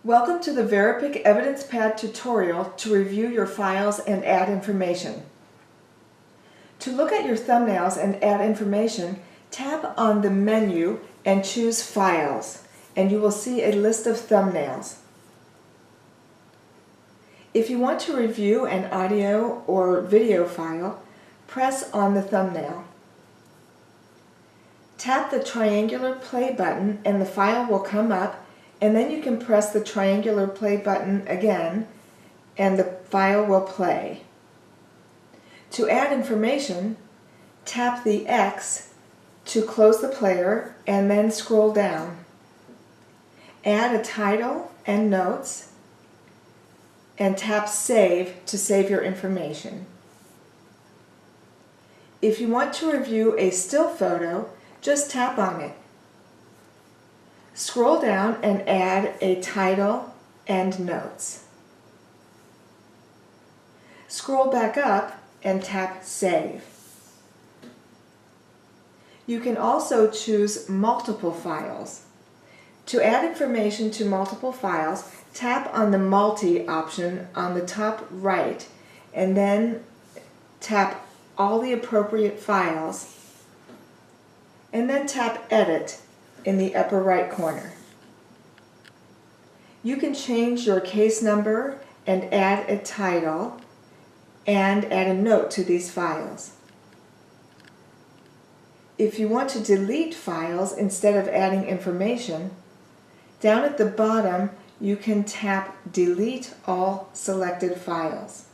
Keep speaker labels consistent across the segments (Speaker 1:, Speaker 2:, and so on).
Speaker 1: Welcome to the VeriPic Evidence Pad tutorial to review your files and add information. To look at your thumbnails and add information, tap on the menu and choose Files, and you will see a list of thumbnails. If you want to review an audio or video file, press on the thumbnail. Tap the triangular play button and the file will come up, and then you can press the triangular play button again and the file will play. To add information, tap the X to close the player and then scroll down. Add a title and notes and tap Save to save your information. If you want to review a still photo, just tap on it. Scroll down and add a title and notes. Scroll back up and tap Save. You can also choose multiple files. To add information to multiple files, tap on the Multi option on the top right and then tap all the appropriate files and then tap Edit in the upper right corner. You can change your case number and add a title and add a note to these files. If you want to delete files instead of adding information, down at the bottom you can tap Delete All Selected Files.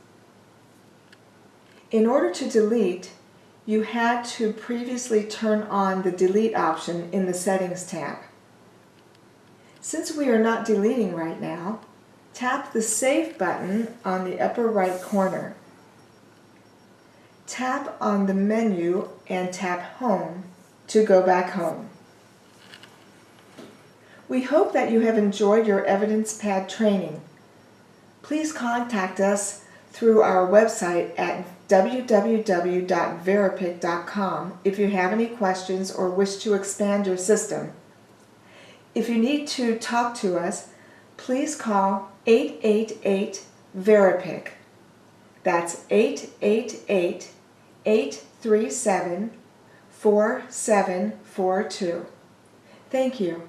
Speaker 1: In order to delete, you had to previously turn on the Delete option in the Settings tab. Since we are not deleting right now, tap the Save button on the upper right corner. Tap on the menu and tap Home to go back home. We hope that you have enjoyed your Evidence Pad training. Please contact us through our website at www.veripic.com if you have any questions or wish to expand your system. If you need to talk to us, please call 888-VeriPic. That's 888-837-4742. Thank you.